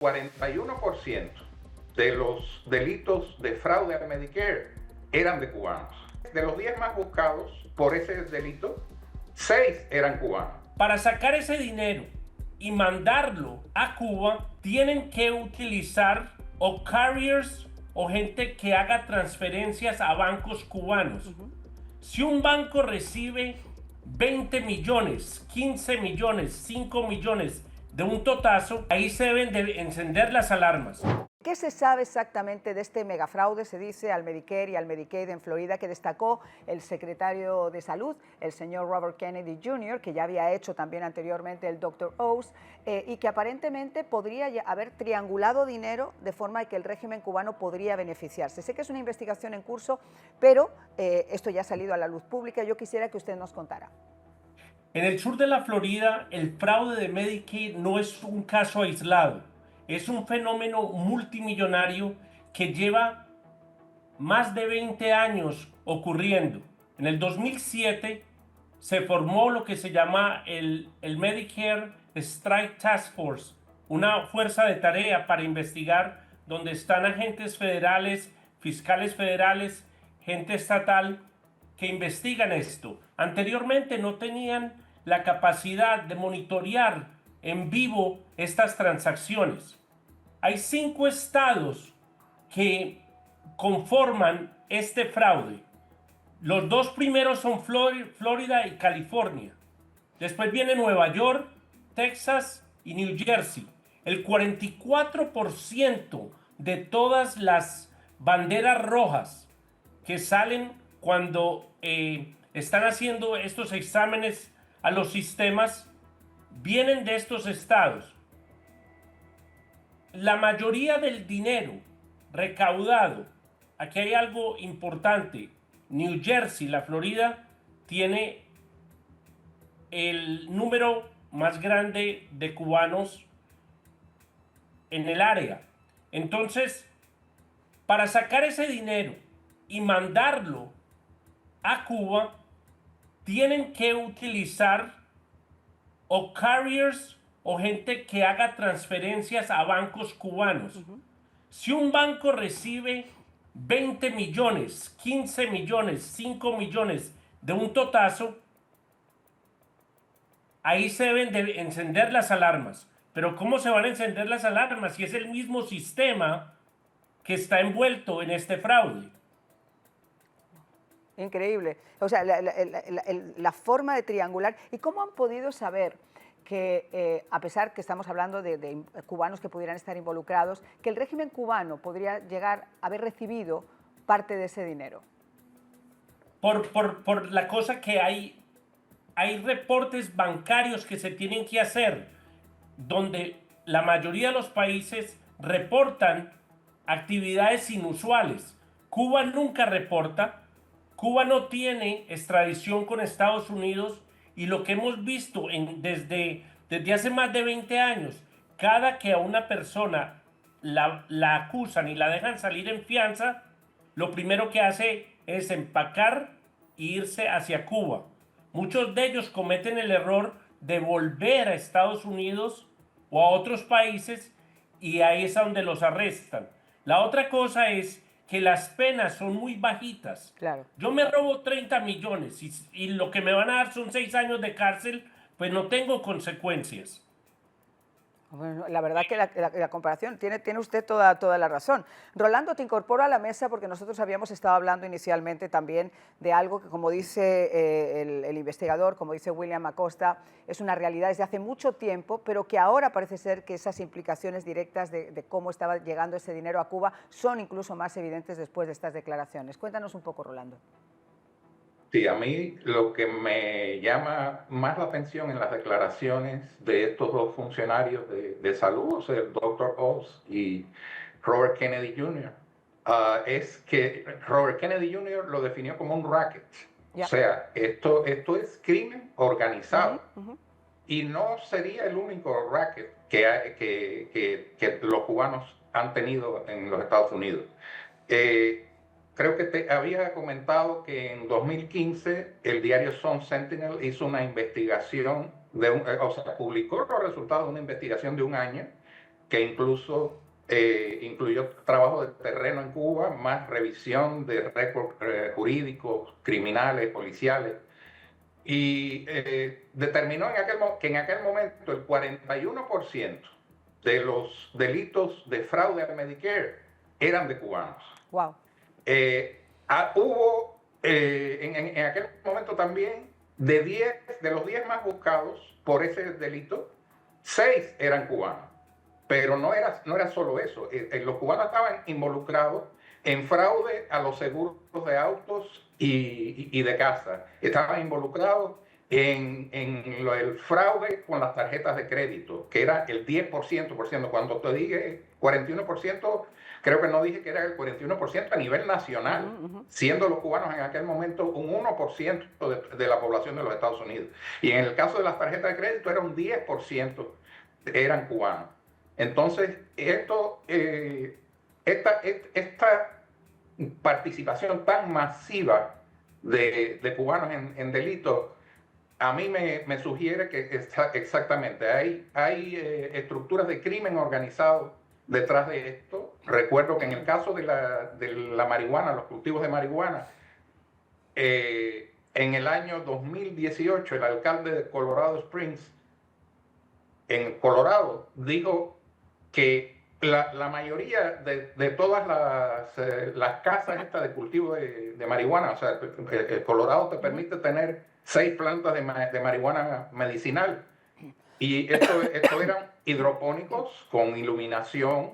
41% de los delitos de fraude al Medicare eran de cubanos. De los 10 más buscados por ese delito, 6 eran cubanos. Para sacar ese dinero y mandarlo a Cuba, tienen que utilizar o carriers o gente que haga transferencias a bancos cubanos. Si un banco recibe 20 millones, 15 millones, 5 millones de un totazo, ahí se deben de encender las alarmas. ¿Qué se sabe exactamente de este megafraude, se dice, al Medicare y al Medicaid en Florida, que destacó el secretario de Salud, el señor Robert Kennedy Jr., que ya había hecho también anteriormente el Dr. Oz, y que aparentemente podría haber triangulado dinero de forma que el régimen cubano podría beneficiarse? Sé que es una investigación en curso, pero esto ya ha salido a la luz pública. Yo quisiera que usted nos contara. En el sur de la Florida, el fraude de Medicaid no es un caso aislado. Es un fenómeno multimillonario que lleva más de 20 años ocurriendo. En el 2007 se formó lo que se llama el Medicare Strike Task Force, una fuerza de tarea para investigar, donde están agentes federales, fiscales federales, gente estatal que investigan esto. Anteriormente no tenían la capacidad de monitorear en vivo estas transacciones. Hay 5 estados que conforman este fraude. Los 2 primeros son Florida y California. Después viene Nueva York, Texas y New Jersey. El 44% de todas las banderas rojas que salen cuando están haciendo estos exámenes a los sistemas vienen de estos estados. La mayoría del dinero recaudado, aquí hay algo importante, New Jersey, la Florida, tiene el número más grande de cubanos en el área. Entonces, para sacar ese dinero y mandarlo a Cuba, tienen que utilizar o carriers o gente que haga transferencias a bancos cubanos. Si un banco recibe 20 millones, 15 millones, 5 millones de un totazo, ahí se deben de encender las alarmas. Pero ¿cómo se van a encender las alarmas si es el mismo sistema que está envuelto en este fraude? Increíble. O sea, la forma de triangular. ¿Y cómo han podido saber que, a pesar que estamos hablando de cubanos que pudieran estar involucrados, que el régimen cubano podría llegar a haber recibido parte de ese dinero? Por la cosa que hay reportes bancarios que se tienen que hacer, donde la mayoría de los países reportan actividades inusuales. Cuba nunca reporta. Cuba no tiene extradición con Estados Unidos, y lo que hemos visto desde hace más de 20 años, cada que a una persona la acusan y la dejan salir en fianza, lo primero que hace es empacar e irse hacia Cuba. Muchos de ellos cometen el error de volver a Estados Unidos o a otros países, y ahí es donde los arrestan. La otra cosa es que las penas son muy bajitas. Claro. Yo me robo 30 millones y lo que me van a dar son 6 años de cárcel, pues no tengo consecuencias. Bueno, la verdad que la comparación, tiene usted toda la razón. Rolando, te incorporo a la mesa porque nosotros habíamos estado hablando inicialmente también de algo que, como dice el investigador, como dice William Acosta, es una realidad desde hace mucho tiempo, pero que ahora parece ser que esas implicaciones directas de cómo estaba llegando ese dinero a Cuba son incluso más evidentes después de estas declaraciones. Cuéntanos un poco, Rolando. Sí, a mí lo que me llama más la atención en las declaraciones de estos 2 funcionarios de salud, o sea, el Dr. Oz y Robert Kennedy Jr., es que Robert Kennedy Jr. lo definió como un racket. O sea, esto es crimen organizado. Y no sería el único racket que los cubanos han tenido en los Estados Unidos. Creo que te había comentado que en 2015 el diario Sun Sentinel hizo una investigación, publicó los resultados de una investigación de un año que incluso incluyó trabajo de terreno en Cuba, más revisión de récords jurídicos, criminales, policiales, y determinó que en aquel momento el 41% de los delitos de fraude al Medicare eran de cubanos. Wow. Hubo en aquel momento también, de los 10 más buscados por ese delito, 6 eran cubanos. Pero no era solo eso. Los cubanos estaban involucrados en fraude a los seguros de autos y de casa. Estaban involucrados en el fraude con las tarjetas de crédito, que era el 10%. Cuando te dije 41%, creo que no dije que era el 41% a nivel nacional, siendo los cubanos en aquel momento un 1% de la población de los Estados Unidos. Y en el caso de las tarjetas de crédito era un 10% eran cubanos. Entonces, esta participación tan masiva de cubanos en delitos, a mí me sugiere que exactamente hay estructuras de crimen organizado detrás de esto. Recuerdo que en el caso de la marihuana, los cultivos de marihuana, en el año 2018, el alcalde de Colorado Springs, en Colorado, dijo que la mayoría de todas las casas estas de cultivo de marihuana, o sea, Colorado te permite tener 6 plantas de marihuana medicinal, y esto eran hidropónicos con iluminación,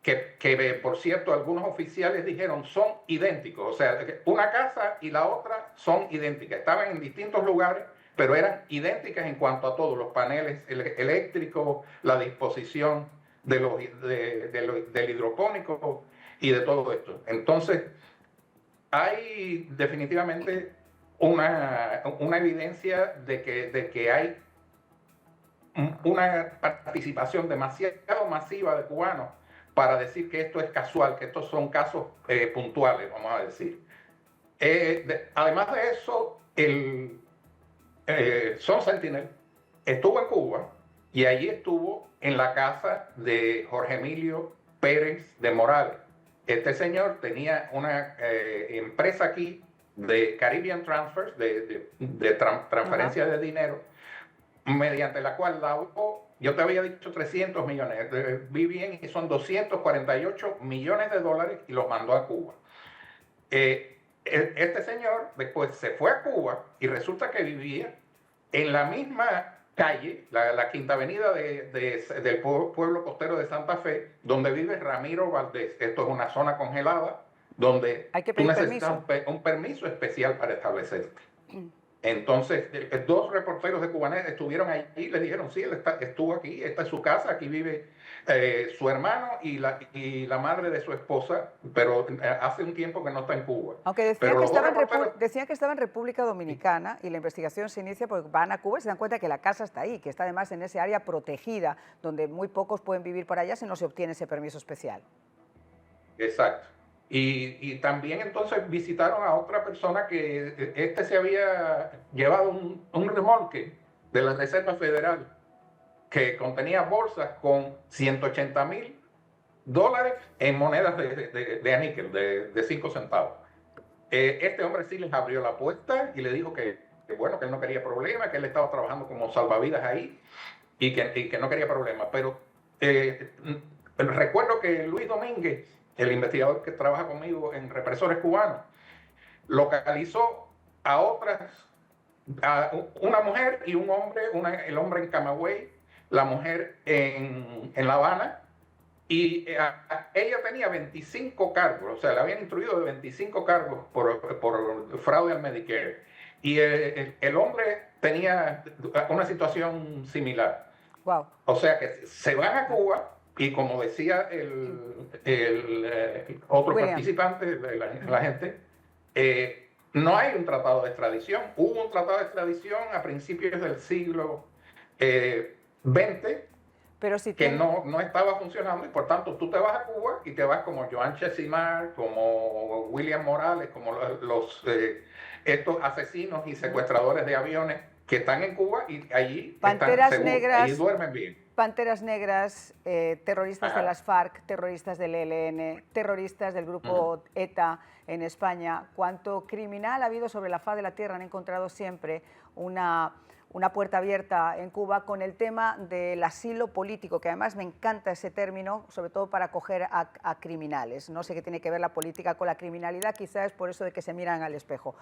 que por cierto algunos oficiales dijeron son idénticos, o sea, una casa y la otra son idénticas, estaban en distintos lugares, pero eran idénticas en cuanto a todos los paneles eléctricos, la disposición del hidropónico y de todo esto. Entonces, hay definitivamente una evidencia de que hay una participación demasiado masiva de cubanos para decir que esto es casual, que estos son casos puntuales, vamos a decir. Además de eso, Sun Sentinel estuvo en Cuba y allí estuvo en la casa de Jorge Emilio Pérez de Morales. Este señor tenía una empresa aquí de Caribbean Transfers, de transferencia de dinero, mediante la cual yo te había dicho 300 millones, vi bien, y son 248 millones de dólares y los mandó a Cuba. Este señor después se fue a Cuba y resulta que vivía en la misma calle, la Quinta Avenida del pueblo costero de Santa Fe, donde vive Ramiro Valdés. Esto es una zona congelada donde hay que tú pedir necesitas un permiso especial para establecerte. Entonces, 2 reporteros de Cubanet estuvieron allí y le dijeron, sí, él estuvo aquí, esta es su casa, aquí vive su hermano y la madre de su esposa, pero hace un tiempo que no está en Cuba. Aunque decían que estaba en República Dominicana, y la investigación se inicia porque van a Cuba y se dan cuenta que la casa está ahí, que está además en ese área protegida, donde muy pocos pueden vivir por allá si no se obtiene ese permiso especial. Exacto. Y también entonces visitaron a otra persona que se había llevado un remolque de la Reserva Federal que contenía bolsas con $180,000 en monedas de níquel, de 5 centavos. Este hombre sí les abrió la puerta y le dijo que bueno, que él no quería problema, que él estaba trabajando como salvavidas ahí y que no quería problema. Pero recuerdo que Luis Domínguez, el investigador que trabaja conmigo en represores cubanos, localizó a una mujer y un hombre, el hombre en Camagüey, la mujer en La Habana, y ella tenía 25 cargos, o sea, le habían instruido de 25 cargos por fraude al Medicare, y el hombre tenía una situación similar. Wow. O sea que se van a Cuba, y como decía el otro participante, la gente, no hay un tratado de extradición. Hubo un tratado de extradición a principios del siglo XX, pero si que no estaba funcionando, y por tanto tú te vas a Cuba y te vas como Joan Chesimard, como William Morales, como estos asesinos y secuestradores de aviones que están en Cuba y allí Panteras Negras, allí duermen bien. Panteras negras, terroristas de Ajá. las FARC, terroristas del ELN, terroristas del grupo ETA en España. Cuánto criminal ha habido sobre la faz de la tierra, han encontrado siempre una puerta abierta en Cuba con el tema del asilo político, que además me encanta ese término, sobre todo para acoger a criminales. No sé qué tiene que ver la política con la criminalidad, quizás es por eso de que se miran al espejo.